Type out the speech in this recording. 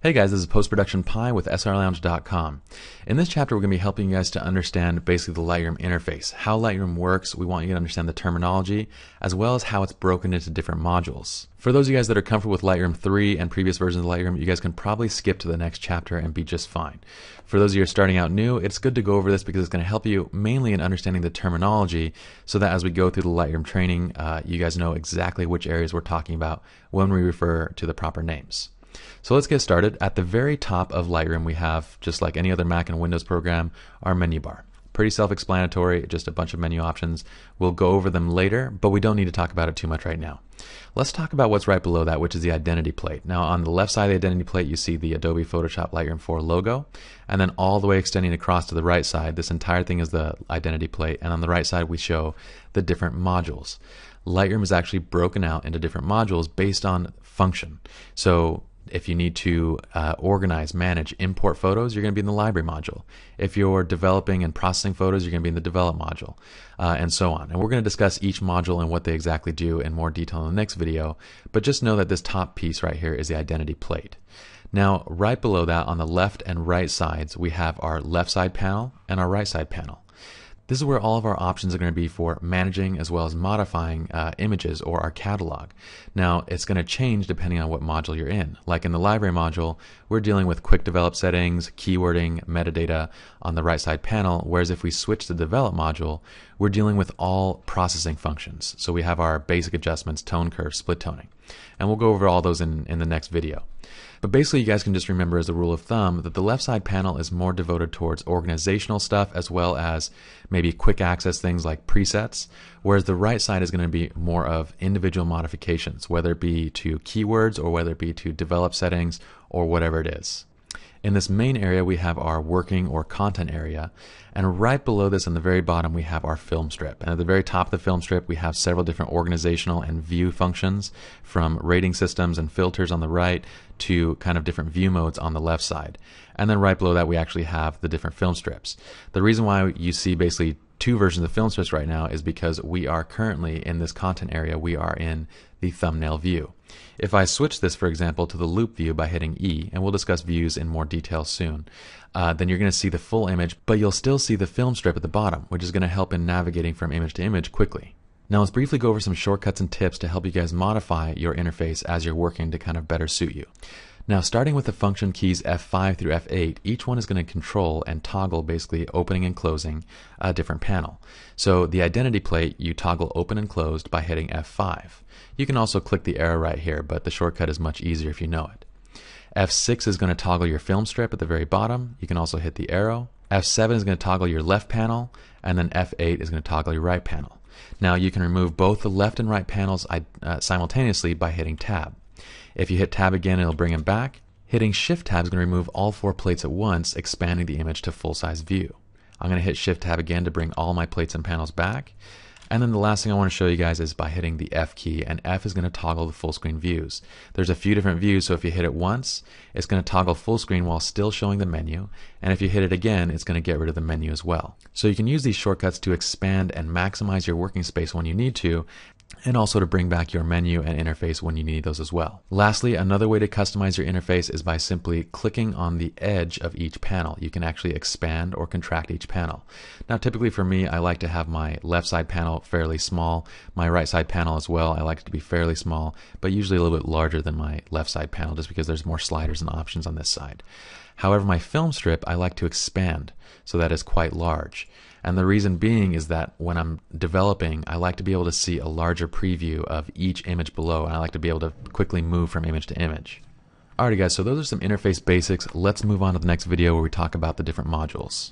Hey guys, this is Post-Production Pi with srlounge.com. In this chapter, we're going to be helping you guys to understand basically the Lightroom interface, how Lightroom works. We want you to understand the terminology, as well as how it's broken into different modules. For those of you guys that are comfortable with Lightroom 3 and previous versions of Lightroom, you guys can probably skip to the next chapter and be just fine. For those of you who are starting out new, it's good to go over this because it's going to help you mainly in understanding the terminology so that as we go through the Lightroom training, you guys know exactly which areas we're talking about when we refer to the proper names. So let's get started. At the very top of Lightroom, we have, just like any other Mac and Windows program, our menu bar. Pretty self-explanatory, just a bunch of menu options. We'll go over them later, but we don't need to talk about it too much right now. Let's talk about what's right below that, which is the identity plate. Now on the left side of the identity plate, you see the Adobe Photoshop Lightroom 4 logo, and then all the way extending across to the right side, this entire thing is the identity plate, and on the right side we show the different modules. Lightroom is actually broken out into different modules based on function. So if you need to organize, manage, import photos, you're going to be in the library module. If you're developing and processing photos, you're going to be in the develop module, and so on. And we're going to discuss each module and what they exactly do in more detail in the next video, but just know that this top piece right here is the identity plate. Now, right below that on the left and right sides, we have our left side panel and our right side panel. This is where all of our options are going to be for managing as well as modifying images or our catalog. Now, it's going to change depending on what module you're in. Like in the library module, we're dealing with quick develop settings, keywording, metadata on the right side panel, whereas if we switch to the develop module, we're dealing with all processing functions. So we have our basic adjustments, tone curve, split toning. And we'll go over all those in the next video. But basically, you guys can just remember as a rule of thumb that the left side panel is more devoted towards organizational stuff as well as maybe quick access things like presets, whereas the right side is going to be more of individual modifications, whether it be to keywords or whether it be to develop settings or whatever it is. In this main area, we have our working or content area, and right below this on the very bottom we have our film strip. And at the very top of the film strip we have several different organizational and view functions, from rating systems and filters on the right to kind of different view modes on the left side. And then right below that we actually have the different film strips. The reason why you see basically two versions of film strips right now is because we are currently in this content area, we are in the thumbnail view. If I switch this, for example, to the loop view by hitting E, and we'll discuss views in more detail soon, then you're going to see the full image, but you'll still see the film strip at the bottom, which is going to help in navigating from image to image quickly. Now let's briefly go over some shortcuts and tips to help you guys modify your interface as you're working to kind of better suit you. Now, starting with the function keys F5 through F8, each one is going to control and toggle basically opening and closing a different panel. So the identity plate, you toggle open and closed by hitting F5. You can also click the arrow right here, but the shortcut is much easier if you know it. F6 is going to toggle your film strip at the very bottom. You can also hit the arrow. F7 is going to toggle your left panel, and then F8 is going to toggle your right panel. Now you can remove both the left and right panels simultaneously by hitting Tab. If you hit Tab again, it'll bring them back. Hitting Shift Tab is going to remove all four plates at once, expanding the image to full-size view. I'm going to hit Shift Tab again to bring all my plates and panels back. And then the last thing I want to show you guys is by hitting the F key, and F is going to toggle the full screen views. There's a few different views, so if you hit it once, it's going to toggle full screen while still showing the menu, and if you hit it again, it's going to get rid of the menu as well. So you can use these shortcuts to expand and maximize your working space when you need to, and also to bring back your menu and interface when you need those as well. Lastly, another way to customize your interface is by simply clicking on the edge of each panel. You can actually expand or contract each panel. Now typically for me, I like to have my left side panel fairly small, my right side panel as well, I like it to be fairly small, but usually a little bit larger than my left side panel just because there's more sliders and options on this side. However, my film strip I like to expand so that it's quite large. And the reason being is that when I'm developing, I like to be able to see a larger preview of each image below, and I like to be able to quickly move from image to image. Alrighty guys, so those are some interface basics. Let's move on to the next video where we talk about the different modules.